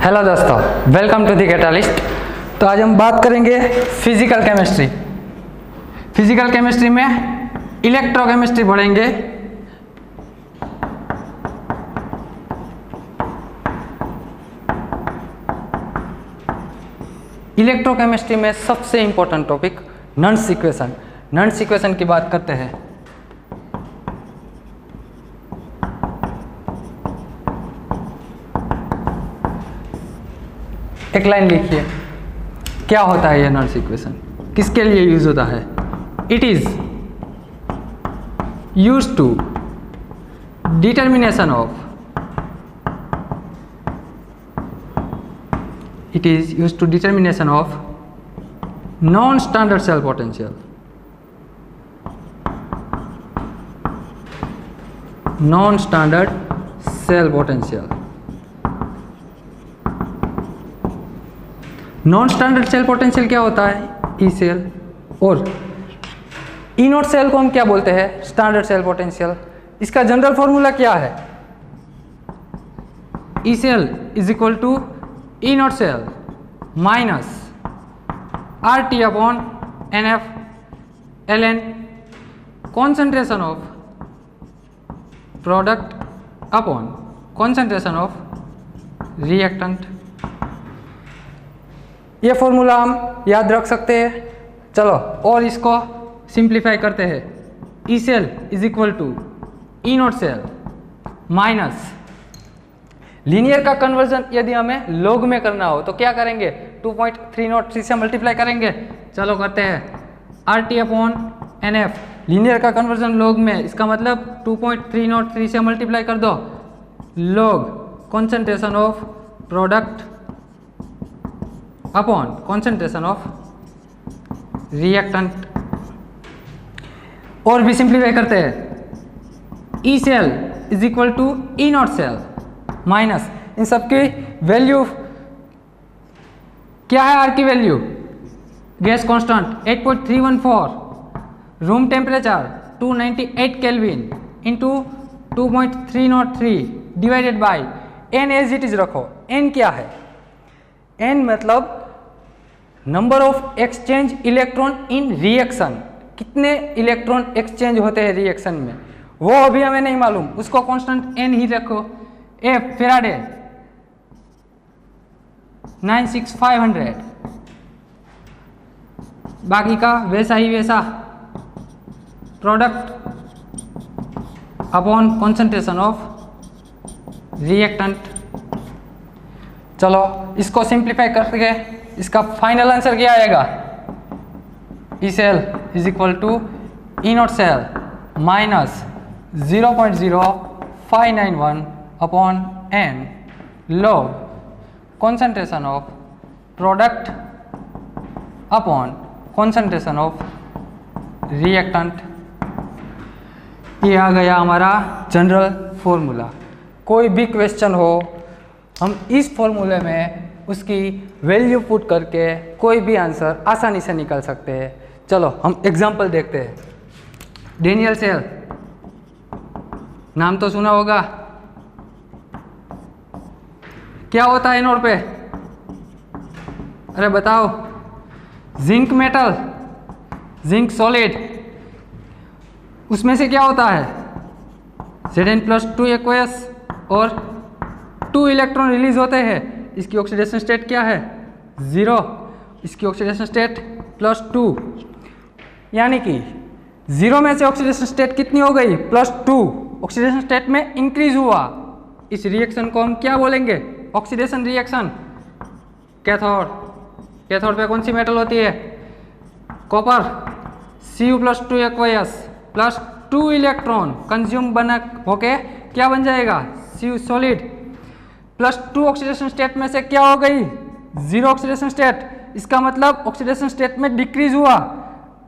Hello दोस्तों, welcome to the catalyst. तो आज हम बात करेंगे फिजिकल केमिस्ट्री। फिजिकल केमिस्ट्री में इलेक्ट्रोकेमिस्ट्री पढ़ेंगे। इलेक्ट्रोकेमिस्ट्री में सबसे इंपॉर्टेंट टॉपिक नॉन्स इक्वेशन। नॉन्स इक्वेशन की बात करते हैं। एक लाइन लिखिए, क्या होता है ये नॉन्स इक्वेशन, किसके लिए यूज होता है? It is use to determination of non standard cell potential. Non standard cell potential. Non standard cell potential क्या होता है? E cell. और ई नॉट सेल को हम क्या बोलते हैं? Standard cell potential. इसका जनरल फॉर्मूला क्या है? E cell is equal to E naught cell minus R T upon N F L N, concentration of product upon concentration of reactant. ये formula हम याद रख सकते हैं। चलो और इसको सिंप्लीफाई करते हैं। E cell is equal to E naught cell minus linear का कन्वर्जन यदि हमें लॉग में करना हो तो क्या करेंगे? 2.303 से मल्टीप्लाई करेंगे। चलो करते हैं। R T upon N F, linear का कन्वर्जन लॉग में, इसका मतलब 2.303 से मल्टीप्लाई कर दो। Log concentration of product upon concentration of reactant. और भी सिंप्लीफाई करते हैं। E cell is equal to E naught cell minus, इन सबकी वैल्यू क्या है? आर की value gas constant 8.314, room temperature 298 kelvin into 2.303 divided by n as it is रखो। एन क्या है? एन मतलब number of exchange electron in reaction. कितने इलेक्ट्रॉन एक्सचेंज होते हैं रिएक्शन में, वो अभी हमें नहीं मालूम, उसको कांस्टेंट एन ही रखो। एफ फेराडे 96500, बाकी का वैसा ही वैसा। Product upon concentration of reactant. चलो इसको सिंप्लीफाई करके इसका फाइनल आंसर क्या आएगा? E cell is equal to E naught cell minus 0.0591 upon N log concentration of product upon concentration of reactant. ये आ गया हमारा जनरल फॉर्मूला। कोई भी क्वेश्चन हो, हम इस फॉर्मूले में उसकी वैल्यू पुट करके कोई भी आंसर आसानी से निकाल सकते हैं। चलो हम एग्जांपल देखते हैं। डेनियल सेल नाम तो सुना होगा। क्या होता है नोड पे? अरे बताओ। जिंक मेटल, जिंक सॉलिड, उसमें से क्या होता है? Zn+2 एक्वस और 2 इलेक्ट्रॉन रिलीज होते हैं। इसकी ऑक्सीडेशन स्टेट क्या है? 0। इसकी ऑक्सीडेशन स्टेट +2, यानी कि 0 में से ऑक्सीडेशन स्टेट कितनी हो गई? +2। ऑक्सीडेशन स्टेट में इंक्रीज हुआ। इस रिएक्शन को हम क्या बोलेंगे? Oxidation reaction. कैथोड, कैथोड पे कौन सी मेटल होती है? Copper. Cu+2 aqueous plus 2 electron consume बना होके क्या बन जाएगा? Cu solid. +2 ऑक्सीडेशन स्टेट में से क्या हो गई? 0 ऑक्सीडेशन स्टेट। इसका मतलब ऑक्सीडेशन स्टेट में डिक्रीज हुआ।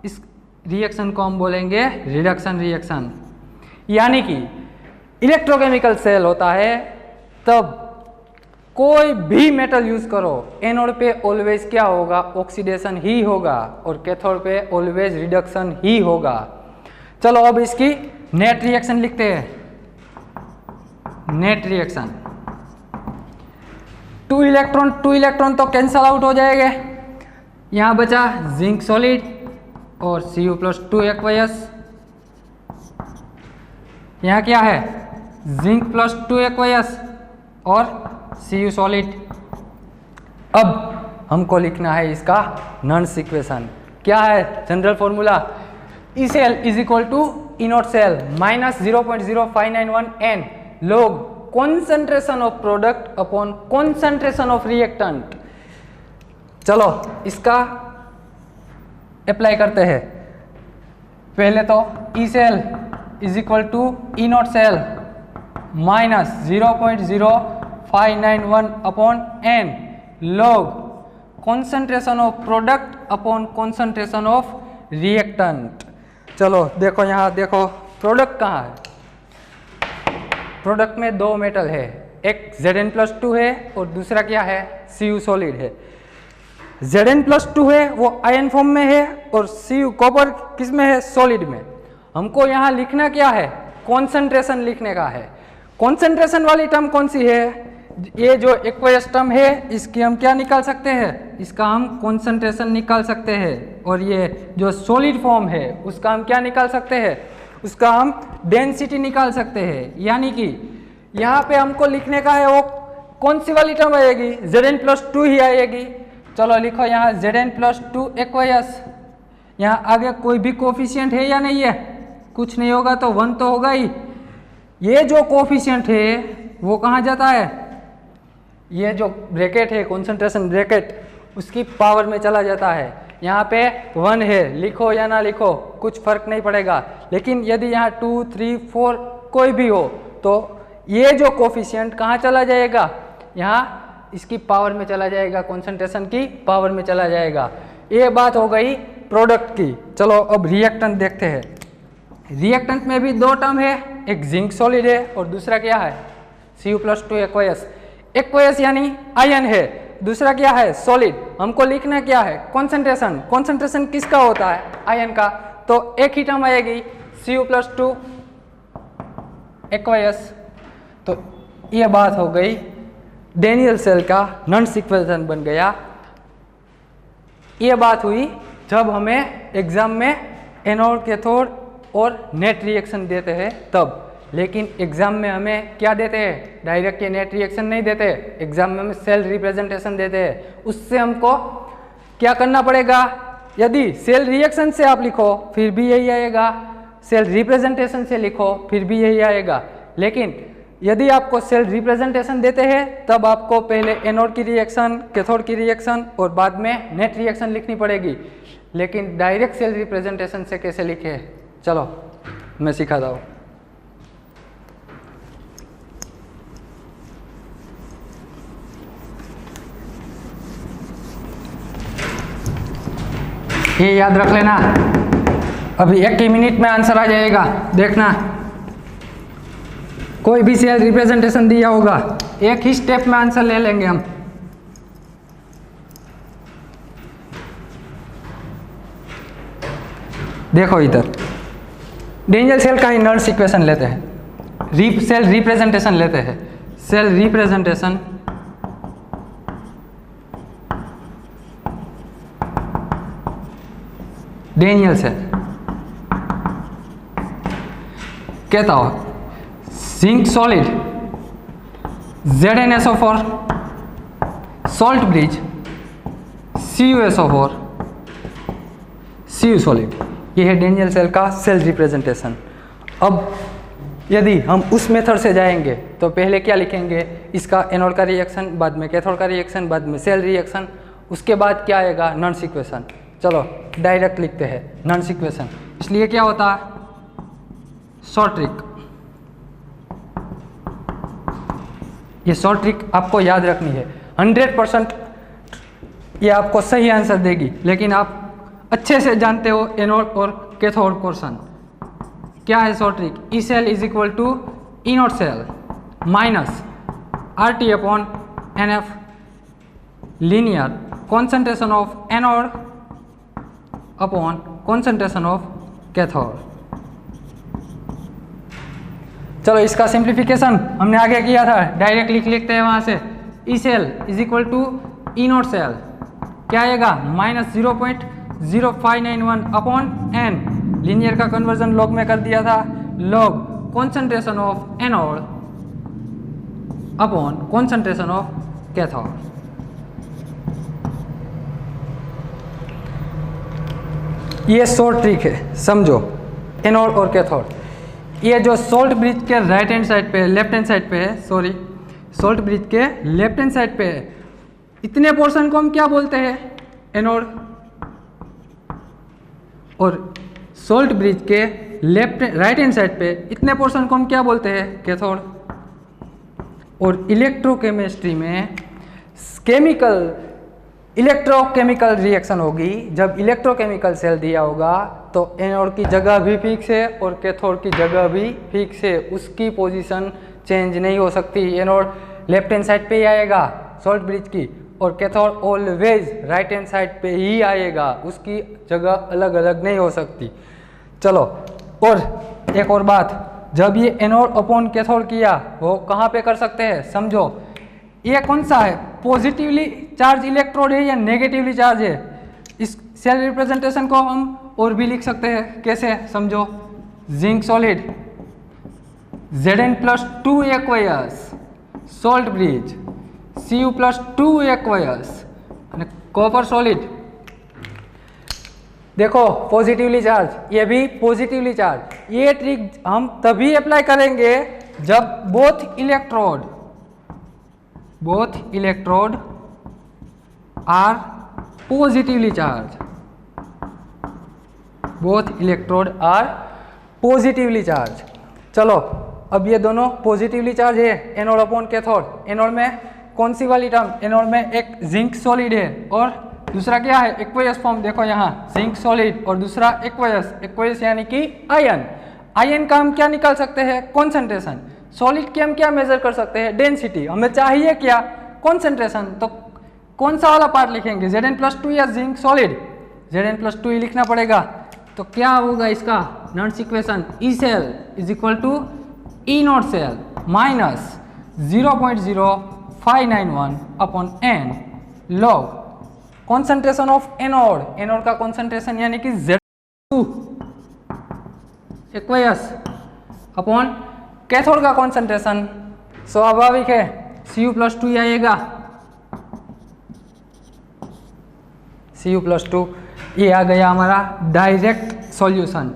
इस रिएक्शन को हम बोलेंगे रिडक्शन रिएक्शन। यानी कि इलेक्ट्रोकेमिकल सेल होता है तब कोई भी मेटल यूज करो, एनोड पे ऑलवेज क्या होगा? ऑक्सीडेशन ही होगा, और कैथोड पे ऑलवेज रिडक्शन ही होगा। चलो अब इसकी नेट रिएक्शन लिखते हैं। नेट रिएक्शन टू इलेक्ट्रॉन तो कैंसल आउट हो जाएंगे। यहाँ बचा जिंक सॉलिड और Cu+2 एक्वस। यहाँ क्या है, जिंक+2 एक्वस और Cu सॉलिड। अब हमको लिखना है इसका नॉन्स इक्वेशन। क्या है general formula, E cell is equal to E naught cell minus 0.0591 n log concentration of product upon concentration of reactant. चलो इसका अप्लाई करते हैं। पहले तो E cell is equal to E naught cell minus 0.0591 upon n log concentration of product upon concentration of reactant. चलो देखो यहाँ देखो प्रोडक्ट कहाँ है। प्रोडक्ट में दो मेटल है, एक Zn+2 है और दूसरा क्या है, Cu सॉलिड है। Zn+2 है वो आयन फॉर्म में है और Cu कॉपर किस में है, सॉलिड में। हमको यहाँ लिखना क्या है, कॉन्सेंट्रेशन लिखने का है। कॉन्सेंट्रेशन वाली टर्म कौन सी है, ये जो एक्वस टर्म है इसकी हम क्या निकाल सकते हैं, इसका हम कॉन्सेंट्रेशन निकाल सकते हैं। और ये जो सॉलिड फॉर्म है उसका हम क्या निकाल सकते हैं, उसका हम डेंसिटी निकाल सकते हैं। यानी कि यहाँ पे हमको लिखने का है वो कौन सी वाली टर्म आएगी, Zn+2 ही आएगी। चलो लिखो यहाँ Zn+2 एक्वस। यहाँ आगे कोई भी कोफिशिएंट है या नहीं है, कुछ नहीं होगा तो 1 तो होगा ही। ये जो कोफिशिएंट है वो कहाँ जाता है, ये जो ब्रैकेट है कॉन्सेंट्रेशन ब्रैकेट उसकी पावर में चला जाता है। यहाँ पे 1 है, लिखो या ना लिखो कुछ फर्क नहीं पड़ेगा। लेकिन यदि यहाँ 2, 3, 4 कोई भी हो तो ये जो कोफिशिएंट कहाँ चला जाएगा, यहाँ इसकी पावर में चला जाएगा, कॉन्सेंट्रेशन की पावर में चला जाएगा। ये बात हो गई प्रोडक्ट की। चलो अब रिएक्टेंट देखते हैं। रिएक्टेंट में भी दो टर्म है, एक जिंक सॉलिड है और दूसरा क्या है, Cu+2 एक्वस। एक्वस यानी आयन है, दूसरा क्या है, सॉलिड। हमको लिखना क्या है, कॉन्सेंट्रेशन। कॉन्सेंट्रेशन किसका होता है, आयन का। तो एक ही टर्म आएगी Cu+2 एक्वस। तो ये बात हो गई, डेनियल सेल का नॉन्स इक्वेशन बन गया। ये बात हुई जब हमें एग्जाम में एनोड कैथोड और नेट रिएक्शन देते हैं तब। लेकिन एग्जाम में हमें क्या देते हैं, डायरेक्ट ये नेट रिएक्शन नहीं देते, एग्जाम में हमें सेल रिप्रेजेंटेशन देते हैं। उससे हमको क्या करना पड़ेगा, यदि सेल रिएक्शन से आप लिखो फिर भी यही आएगा, सेल रिप्रेजेंटेशन से लिखो फिर भी यही आएगा। लेकिन यदि आपको सेल रिप्रेजेंटेशन देते हैं तब आपको पहले एनोड की रिएक्शन, कैथोड की रिएक्शन और बाद में नेट रिएक्शन लिखनी पड़ेगी। लेकिन डायरेक्ट सेल रिप्रेजेंटेशन से कैसे लिखे, चलो मैं सिखाता हूँ। ये याद रख लेना, अभी 1 ही मिनट में आंसर आ जाएगा। देखना कोई भी सेल रिप्रेजेंटेशन दिया होगा, एक ही स्टेप में आंसर ले लेंगे हम। देखो इधर डेनियल सेल का ही नॉन्स इक्वेशन लेते हैं, सेल रिप्रेजेंटेशन लेते हैं। सेल रिप्रेजेंटेशन डेनियल सेल कहता हो zinc solid ZnSO4 salt bridge CuSO4 Cu solid. ये है डेनियल सेल का सेल रिप्रेजेंटेशन। अब यदि हम उस मेथड से जाएंगे तो पहले क्या लिखेंगे, इसका एनोड का रिएक्शन, बाद में कैथोड का रिएक्शन, बाद में सेल रिएक्शन, उसके बाद क्या आएगा, नॉन्स इक्वेशन। चलो डायरेक्ट लिखते हैं नॉन्स इक्वेशन। इसलिए क्या होता है, शॉर्ट ट्रिक। ये शॉर्ट ट्रिक आपको याद रखनी है, 100% ये आपको सही आंसर देगी। लेकिन आप अच्छे से जानते हो एनोड और कैथोड पोर्शन। क्या है short trick, E cell is equal to E naught cell minus RT upon NF linear concentration of anode upon concentration of cathode. चलो इसका सिंप्लीफिकेशन हमने आगे किया था, डायरेक्ट लिख लेते हैं वहाँ से। E cell is equal to E naught cell, क्या आएगा माइनस 0.0591 अपॉन एन। लीनियर का कन्वर्जन लॉग में कर दिया था, log concentration of anode upon concentration of cathode. ये शॉर्ट ट्रिक है, समझो। एनोड और कैथोड, ये जो सोल्ट ब्रिज के राइट हैंड साइड पे, लेफ्ट हैंड साइड पे है, सॉरी सोल्ट ब्रिज के लेफ्ट हैंड साइड पे है, इतने पोर्शन को हम क्या बोलते हैं, एनोड। और सोल्ट ब्रिज के लेफ्ट राइट हैंड साइड पे इतने पोर्शन को हम क्या बोलते हैं, कैथोड। और इलेक्ट्रोकेमिस्ट्री में इलेक्ट्रोकेमिकल रिएक्शन होगी, जब इलेक्ट्रोकेमिकल सेल दिया होगा तो एनोड की जगह भी फिक्स है और कैथोड की जगह भी फिक्स है, उसकी पोजीशन चेंज नहीं हो सकती। एनोड लेफ्ट हैंड साइड पे ही आएगा सोल्ट ब्रिज की, और cathode always right hand side पे ही आएगा, उसकी जगह अलग अलग नहीं हो सकती। चलो, और एक और बात, जब ये एनोड अपॉन कैथोड किया वो कहाँ पे कर सकते हैं, समझो। ये कौन सा है, पॉजिटिवली चार्ज इलेक्ट्रोड है या नेगेटिवली चार्ज है। इस सेल रिप्रेजेंटेशन को हम और भी लिख सकते हैं, कैसे, समझो। Zinc solid Zn+2 aqueous, salt bridge Cu+2 aqueous, copper solid देखो पॉजिटिवली चार्ज, ये भी पॉजिटिवली चार्ज। ये ट्रिक हम तभी अप्लाई करेंगे जब both electrode are positively charge, both electrode are positively charge. चलो, अब ये दोनों पॉजिटिवली चार्ज है, एनोड अपॉन कैथोड। एनोड में कौन सी वाली टर्म, एनोड में एक जिंक सॉलिड है और दूसरा क्या है, एक्वायस फॉर्म। देखो यहाँ जिंक सॉलिड और दूसरा एक्वायस यानी कि आयन। आयन का हम क्या निकाल सकते हैं, कॉन्सेंट्रेशन। सॉलिड की हम क्या मेजर कर सकते हैं, डेंसिटी। हमें चाहिए क्या, कॉन्सेंट्रेशन। तो कौन सा वाला पार्ट लिखेंगे, Zn+2 या जिंक सॉलिड, Zn+2 ही लिखना पड़ेगा। तो क्या होगा इसका नॉट्स equation, E cell is equal to E naught cell minus 0.0591 upon N log concentration of anode. Anode का कॉन्सेंट्रेशन यानी कि Z2 एक्वायस अपॉन कैथोड का कॉन्सेंट्रेशन स्वाभाविक है Cu+2 आएगा, Cu+2। ये आ गया हमारा डायरेक्ट सॉल्यूशन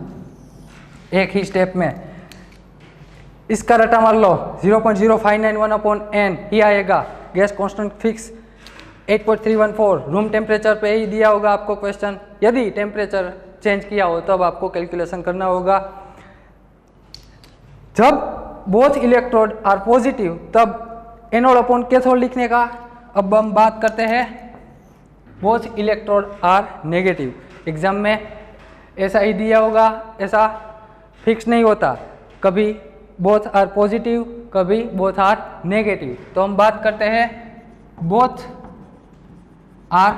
एक ही स्टेप में। इसका रटा मार लो 0.0591 अपॉन एन ही आएगा। Gas constant fix 8.314, room temperature पे ही दिया होगा आपको क्वेश्चन। यदि टेम्परेचर चेंज किया हो तब आपको कैलकुलेशन करना होगा। जब बोथ इलेक्ट्रोड आर पॉजिटिव तब एनोड अपॉन कैथोड लिखने का। अब हम बात करते हैं both electrode are negative. Exam में ऐसा ही दिया होगा, ऐसा फिक्स नहीं होता, कभी बोथ आर पॉजिटिव कभी बोथ आर नेगेटिव। तो हम बात करते हैं both are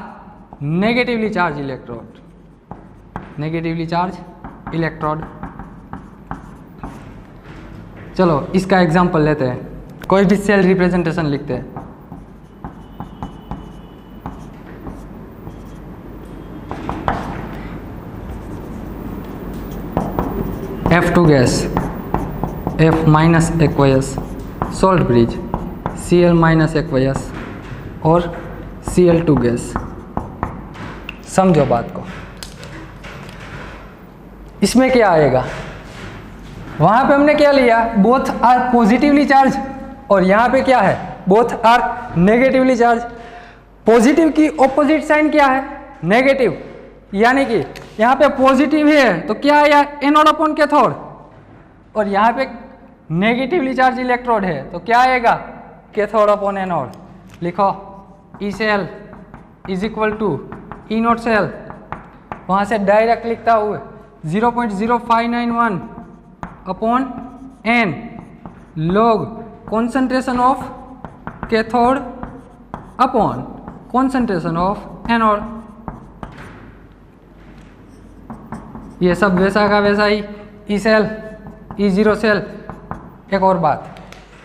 negatively charge electrode, negatively charge electrode. चलो इसका एग्जांपल लेते हैं, कोई भी सेल रिप्रेजेंटेशन लिखते हैं। F2 gas, F- aqueous, salt bridge, Cl- aqueous और Cl2 गैस। समझो बात को, इसमें क्या आएगा, वहां पे हमने क्या लिया, बोथ आर पॉजिटिवली चार्ज, और यहाँ पे क्या है, both are negatively charge. Positive की ऑपोजिट साइन क्या है, नेगेटिव, यानी कि यहाँ पे पॉजिटिव है तो क्या आया, एनोड अपॉन कैथोड, और यहाँ पे नेगेटिवली चार्ज इलेक्ट्रोड है तो क्या आएगा, कैथोड अपॉन एनोड। लिखो E cell is equal to E naught cell, वहाँ से डायरेक्ट लिखता हुए 0.0591 upon N log concentration of cathode upon concentration of anode. ये सब वैसा का वैसा ही, ई सेल E0 सेल। एक और बात,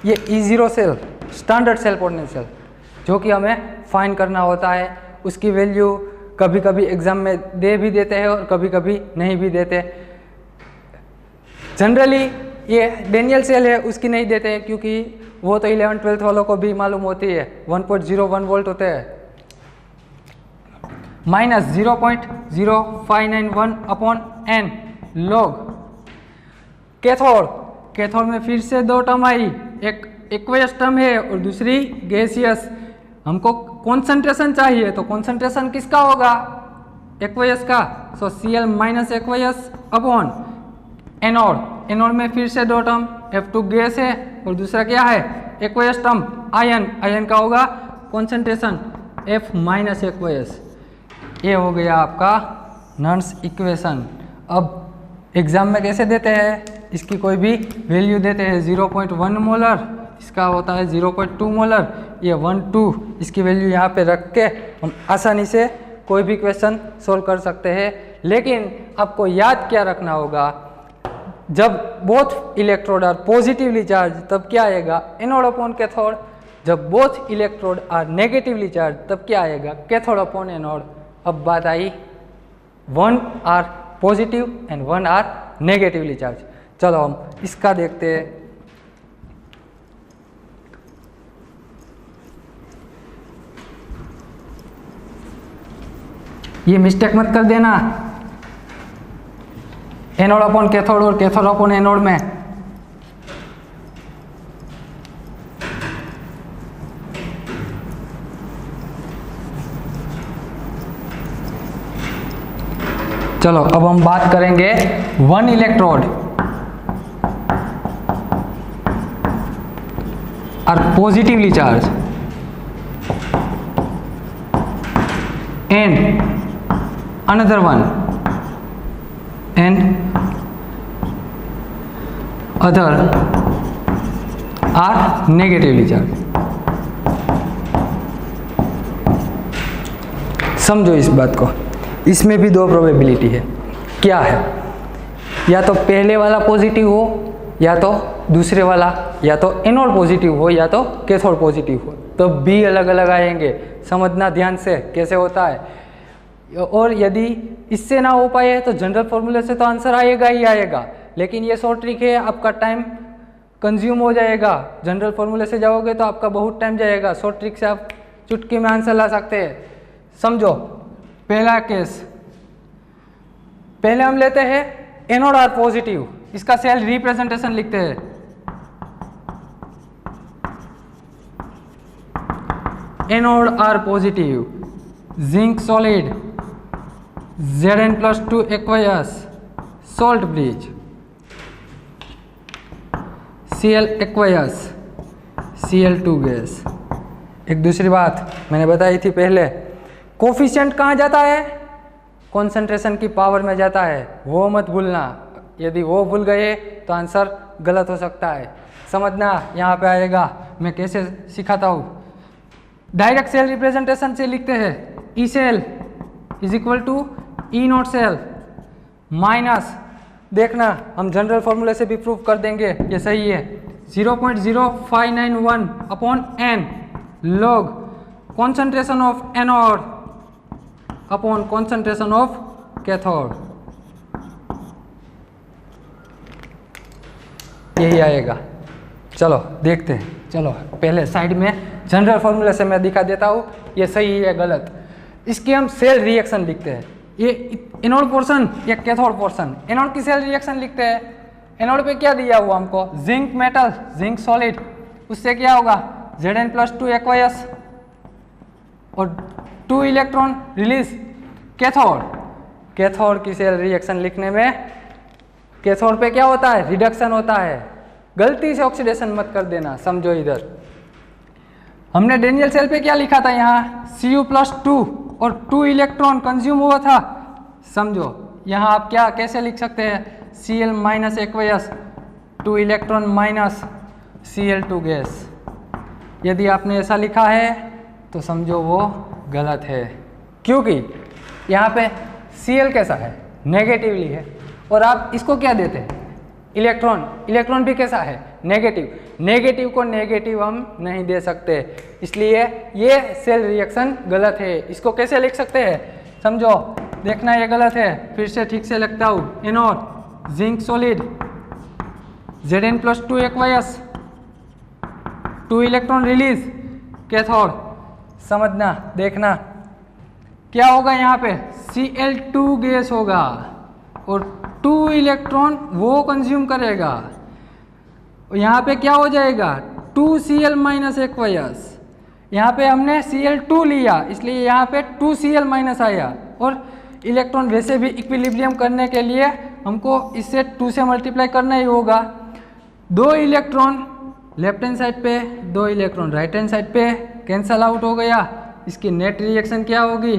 ये E0 cell standard cell potential, जो कि हमें फाइंड करना होता है। उसकी वैल्यू कभी कभी एग्जाम में दे भी देते हैं और कभी कभी नहीं भी देते। जनरली ये डेनियल सेल है उसकी नहीं देते, क्योंकि वो तो 11th-12th वालों को भी मालूम होती है, 1.01 वोल्ट होते हैं, minus 0.0591 upon n log। Cathode में फिर से दो टर्म आई, एक एक्वेयस टर्म है और दूसरी गैसियस। हमको कॉन्सेंट्रेशन चाहिए, तो कॉन्सेंट्रेशन किसका होगा? एक्वेयस का। सो Cl माइनस एक्वेयस अपॉन एनोड में फिर से दो टर्म, F2 गैस है और दूसरा क्या है? एक्वेयस टर्म आयन का होगा कॉन्सेंट्रेशन F माइनस एक्वेयस। ये हो गया आपका नॉन्स इक्वेशन। अब एग्जाम में कैसे देते हैं? इसकी कोई भी वैल्यू देते हैं, 0.1 मोलर, इसका होता है 0.2 मोलर, ये 1, 2, इसकी वैल्यू यहाँ पे रख के हम आसानी से कोई भी क्वेश्चन सोल्व कर सकते हैं। लेकिन आपको याद क्या रखना होगा, जब both electrode are positively charge तब क्या आएगा? Anode upon cathode. जब both electrode are negatively charge तब क्या आएगा? Cathode upon anode. अब बात आई 1 are positive and 1 are negatively charge. चलो हम इसका देखते हैं। ये मिस्टेक मत कर देना, एनोड अपॉन कैथोड और कैथोड अपॉन एनोड में। चलो अब हम बात करेंगे 1 electrode are positively charge and another one and other are negatively charged। समझो इस बात को, इसमें भी दो प्रोबेबिलिटी है। क्या है? या तो पहले वाला पॉजिटिव हो या तो दूसरे वाला, या तो एनोड पॉजिटिव हो या तो कैथोड पॉजिटिव हो, तो भी अलग अलग आएंगे। समझना ध्यान से कैसे होता है। और यदि इससे ना हो पाए तो जनरल फॉर्मूले से तो आंसर आएगा ही आएगा, लेकिन ये शॉर्ट ट्रिक है, आपका टाइम कंज्यूम हो जाएगा। जनरल फॉर्मूले से जाओगे तो आपका बहुत टाइम जाएगा, शॉर्ट ट्रिक से आप चुटकी में आंसर ला सकते हैं। समझो पहला केस, पहले हम लेते हैं एनोड आर पॉजिटिव, इसका सेल रिप्रेजेंटेशन लिखते हैं। Anode are positive, zinc solid, Zn+2 aqueous, salt bridge, Cl aqueous, Cl2 gas. एक दूसरी बात मैंने बताई थी पहले, कोफिशिएंट कहाँ जाता है? कॉन्सेंट्रेशन की पावर में जाता है, वो मत भूलना। यदि वो भूल गए तो आंसर गलत हो सकता है। समझना यहाँ पे आएगा, मैं कैसे सिखाता हूँ। डायरेक्ट सेल रिप्रेजेंटेशन से लिखते हैं, E cell is equal to E naught cell minus, देखना हम जनरल फॉर्मूले से भी प्रूफ कर देंगे ये सही है, 0.0591 upon n log concentration of anode upon concentration of cathode. यही आएगा। चलो देखते हैं। चलो पहले साइड में जनरल फॉर्मूले से मैं दिखा देता हूँ ये सही है गलत। इसकी हम सेल रिएक्शन लिखते हैं, ये एनोड पोर्शन या कैथोड पोर्शन। एनोड की सेल रिएक्शन लिखते हैं। एनोड पे क्या दिया हुआ हमको? जिंक मेटल, जिंक सॉलिड, उससे क्या होगा? Zn+2 एक्वायस और 2 इलेक्ट्रॉन रिलीज। कैथोड की सेल रिएक्शन लिखने में कैथोड पे क्या होता है? रिडक्शन होता है। गलती से ऑक्सीडेशन मत कर देना, समझो इधर। हमने डेनियल सेल पे क्या लिखा था? यहाँ Cu+2 और 2 इलेक्ट्रॉन कंज्यूम हुआ था। समझो यहाँ आप क्या कैसे लिख सकते हैं? Cl minus aqueous, 2 electron minus Cl2 gas. यदि आपने ऐसा लिखा है तो समझो वो गलत है, क्योंकि यहाँ पे Cl कैसा है? नेगेटिवली है। और आप इसको क्या देते हैं? इलेक्ट्रॉन भी कैसा है? नेगेटिव। नेगेटिव को नेगेटिव हम नहीं दे सकते, इसलिए ये सेल रिएक्शन गलत है। इसको कैसे लिख सकते हैं समझो, देखना ये गलत है, फिर से ठीक से लिखता हूँ। Anode zinc solid Zn+2 aqueous 2 electron release. Cathode समझना, देखना क्या होगा, यहाँ पे Cl2 गैस होगा और 2 इलेक्ट्रॉन वो कंज्यूम करेगा। यहाँ पे क्या हो जाएगा 2Cl- एक्वायस। यहाँ पे हमने Cl2 लिया इसलिए यहाँ पे 2Cl- आया, और इलेक्ट्रॉन वैसे भी इक्विलिब्रियम करने के लिए हमको इससे 2 से मल्टीप्लाई करना ही होगा। 2 इलेक्ट्रॉन लेफ्ट हैंड साइड पे, 2 इलेक्ट्रॉन राइट हैंड साइड पे कैंसल आउट हो गया। इसकी नेट रिएक्शन क्या होगी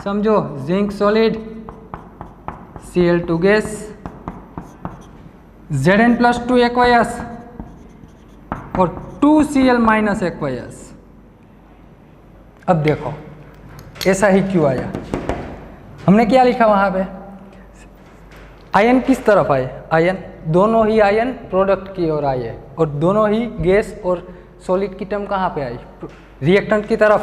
समझो, zinc solid Cl2 gas Zn+2 aqueous और 2Cl- एक्वायस। अब देखो ऐसा ही क्यों आया, हमने क्या लिखा वहां पे, आयन किस तरफ आए, आयन दोनों ही आयन प्रोडक्ट की ओर आए और दोनों ही गैस और सॉलिड की टर्म कहाँ पे आई, रिएक्टेंट की तरफ।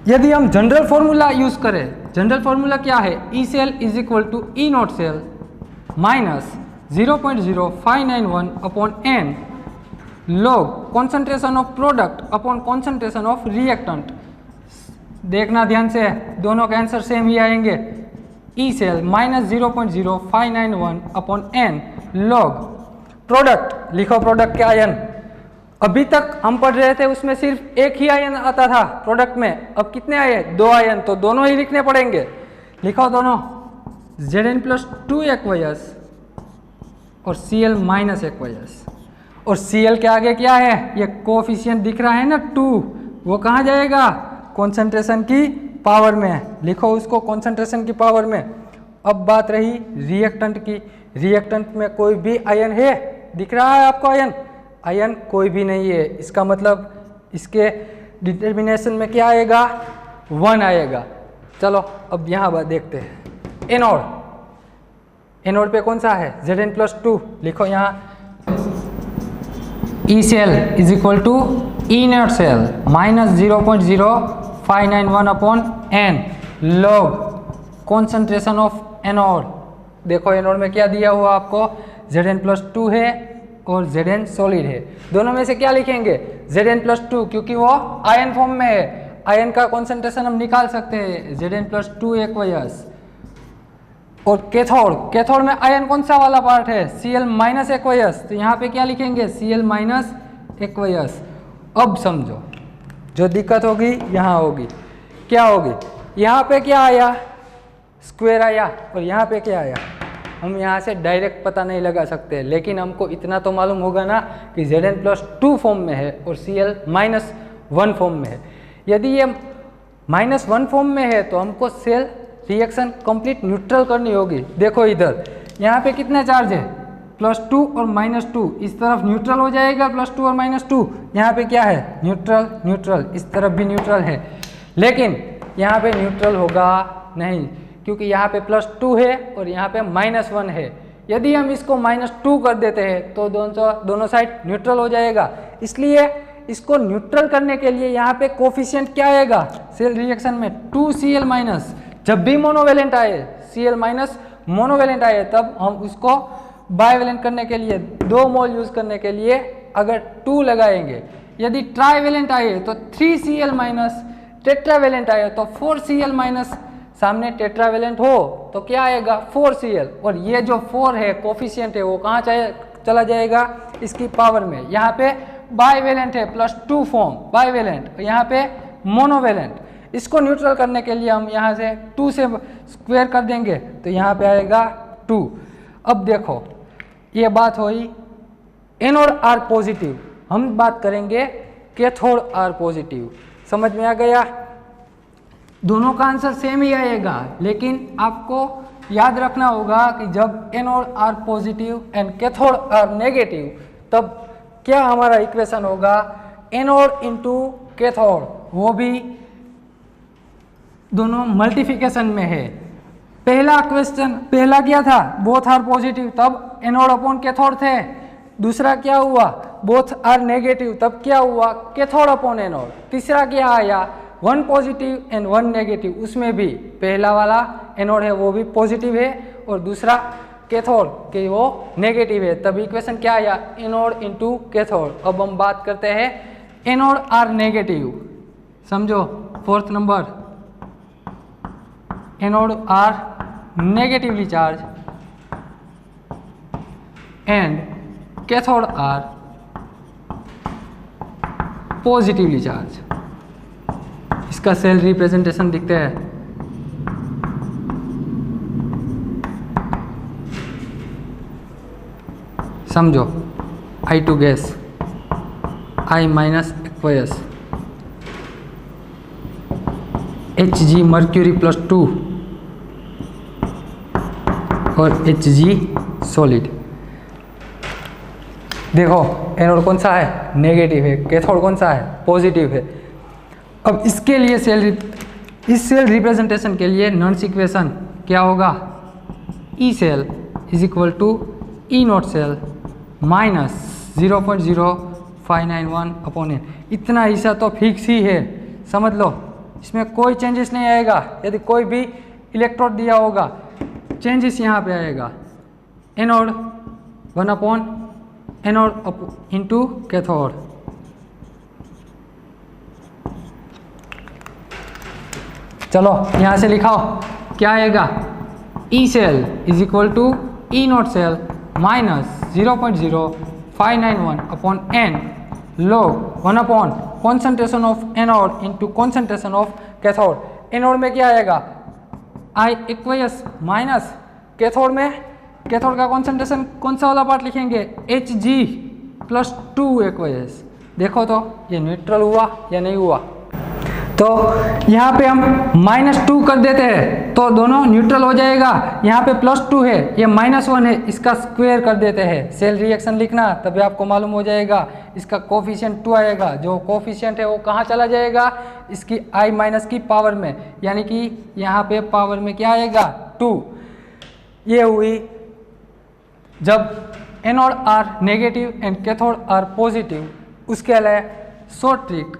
यदि हम जनरल फॉर्मूला यूज करें, जनरल फॉर्मूला क्या है, E cell is equal to E naught cell minus 0.0591 upon n log concentration of product upon concentration of reactant. देखना ध्यान से, दोनों के आंसर सेम ही आएंगे। E cell minus 0.0591 upon n log product, लिखो प्रोडक्ट के आयन। अभी तक हम पढ़ रहे थे उसमें सिर्फ एक ही आयन आता था प्रोडक्ट में, अब कितने आए 2 आयन, तो दोनों ही लिखने पड़ेंगे। लिखो दोनों Zn+2 एक्वायस और Cl- एक्वायस, और Cl के आगे क्या है, ये कोफिशिएंट दिख रहा है ना 2, वो कहाँ जाएगा कॉन्सेंट्रेशन की पावर में, लिखो उसको कॉन्सेंट्रेशन की पावर में। अब बात रही रिएक्टेंट की, रिएक्टेंट में कोई भी आयन है, दिख रहा है आपको आयन, आयन कोई भी नहीं है, इसका मतलब इसके डिटर्मिनेशन में क्या आएगा 1 आएगा। चलो अब यहाँ बात देखते हैं, एनोड, एनोड पे कौन सा है Zn+2, लिखो यहाँ E cell is equal to E naught cell minus 0.0591 upon n log concentration of anode. देखो एनोड में क्या दिया हुआ आपको, Zn+2 है और Zn सॉलिड है, दोनों में से क्या लिखेंगे Zn+2, क्योंकि वो आयन फॉर्म में है, आयन का कॉन्सेंट्रेशन हम निकाल सकते हैं Zn+2 एक्वायस। और कैथोड, कैथोड में आयन कौन सा वाला पार्ट है Cl- एक्वायस, तो यहाँ पे क्या लिखेंगे Cl- एक्वायस। अब समझो जो दिक्कत होगी यहाँ होगी, क्या होगी, यहाँ पे क्या आया स्क्वायर आया और यहाँ पे क्या आया, हम यहाँ से डायरेक्ट पता नहीं लगा सकते, लेकिन हमको इतना तो मालूम होगा ना कि Zn+2 फॉर्म में है और Cl-1 फॉर्म में है। यदि ये -1 फॉर्म में है तो हमको सेल रिएक्शन कंप्लीट न्यूट्रल करनी होगी। देखो इधर यहाँ पे कितना चार्ज है +2 और -2, इस तरफ न्यूट्रल हो जाएगा +2 और -2, यहाँ पे क्या है न्यूट्रल, न्यूट्रल, इस तरफ भी न्यूट्रल है, लेकिन यहाँ पे न्यूट्रल होगा नहीं, क्योंकि यहाँ पे +2 है और यहाँ पे -1 है। यदि हम इसको -2 कर देते हैं तो दोनों साइड न्यूट्रल हो जाएगा, इसलिए इसको न्यूट्रल करने के लिए यहाँ पे कोफिशिएंट क्या आएगा सेल रिएक्शन में 2Cl-। जब भी मोनोवेलेंट आए Cl- मोनोवेलेंट आए तब हम उसको बाइवेलेंट करने के लिए 2 मोल यूज करने के लिए अगर 2 लगाएंगे, यदि ट्राइवेलेंट आए तो 3Cl-, टेट्रावेलेंट आए तो 4Cl-, सामने टेट्रावेलेंट हो तो क्या आएगा 4Cl, और ये जो 4 है कोफिशिएंट है वो कहाँ चला जाएगा इसकी पावर में। यहाँ पे बाइवेलेंट है +2 फॉर्म बाइवेलेंट, और यहाँ पे मोनोवेलेंट। इसको न्यूट्रल करने के लिए हम यहाँ से 2 से स्क्वायर कर देंगे तो यहाँ पे आएगा 2। अब देखो ये बात हुई एनोड आर पॉजिटिव, हम बात करेंगे कैथोड आर पॉजिटिव। समझ में आ गया, दोनों का आंसर सेम ही आएगा, लेकिन आपको याद रखना होगा कि जब anode are positive and cathode are negative तब क्या हमारा इक्वेशन होगा एनोड इनटू कैथोड, वो भी दोनों मल्टीप्लिकेशन में है। पहला क्वेश्चन, पहला क्या था बोथ आर पॉजिटिव, तब एनोड अपॉन कैथोड थे, दूसरा क्या हुआ, बोथ आर नेगेटिव, तब क्या हुआ, कैथोड अपॉन एनोड। तीसरा क्या आया, 1 पॉजिटिव एंड 1 नेगेटिव, उसमें भी पहला वाला एनोड है वो भी पॉजिटिव है और दूसरा कैथोड के वो नेगेटिव है, तब इक्वेशन क्या आया, एनोड इनटू कैथोड। अब हम बात करते हैं एनोड आर नेगेटिव, समझो 4th number, anode are negatively charge and cathode are positively charge. इसका सेल रिप्रेजेंटेशन दिखते हैं, समझो I2 gas, I minus aqueous, Hg mercury plus 2 और Hg सॉलिड। देखो एनोड कौन सा है, नेगेटिव है, कैथोड कौन सा है, पॉजिटिव है। अब इसके लिए इस सेल रिप्रेजेंटेशन के लिए नॉन्स इक्वेशन क्या होगा, E cell is equal to E naught cell minus 0.0591 upon N. इतना हिस्सा तो फिक्स ही है, समझ लो, इसमें कोई चेंजेस नहीं आएगा। यदि कोई भी इलेक्ट्रोड दिया होगा, चेंजेस यहाँ पे आएगा, anode 1 upon anode into cathode. चलो यहाँ से लिखाओ, क्या आएगा, E cell is equal to E naught cell minus 0.0591 upon N log 1 upon concentration of anode into concentration of cathode. Anode में क्या आएगा, I एक्वस माइनस कैथोड में, कैथोड का कॉन्सेंट्रेशन कौन सा वाला पार्ट लिखेंगे, Hg प्लस 2 एक्वस। देखो तो ये न्यूट्रल हुआ या नहीं हुआ, तो यहाँ पे हम -2 कर देते हैं तो दोनों न्यूट्रल हो जाएगा। यहाँ पे +2 है, ये -1 है, इसका स्क्वायर कर देते हैं। सेल रिएक्शन लिखना तभी आपको मालूम हो जाएगा। इसका कोफिशिएंट 2 आएगा, जो कोफिशिएंट है वो कहाँ चला जाएगा, इसकी I माइनस की पावर में, यानी कि यहाँ पे पावर में क्या आएगा 2। ये हुई जब anode are negative and cathode are positive. उसके अलावा short trick,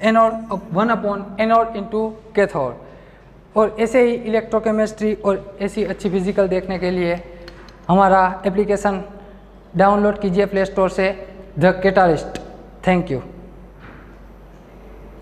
anode 1 upon anode into cathode. और ऐसे ही इलेक्ट्रोकेमिस्ट्री और ऐसी अच्छी फिजिकल देखने के लिए हमारा एप्लीकेशन डाउनलोड कीजिए प्ले स्टोर से, द कैटालिस्ट। Thank you.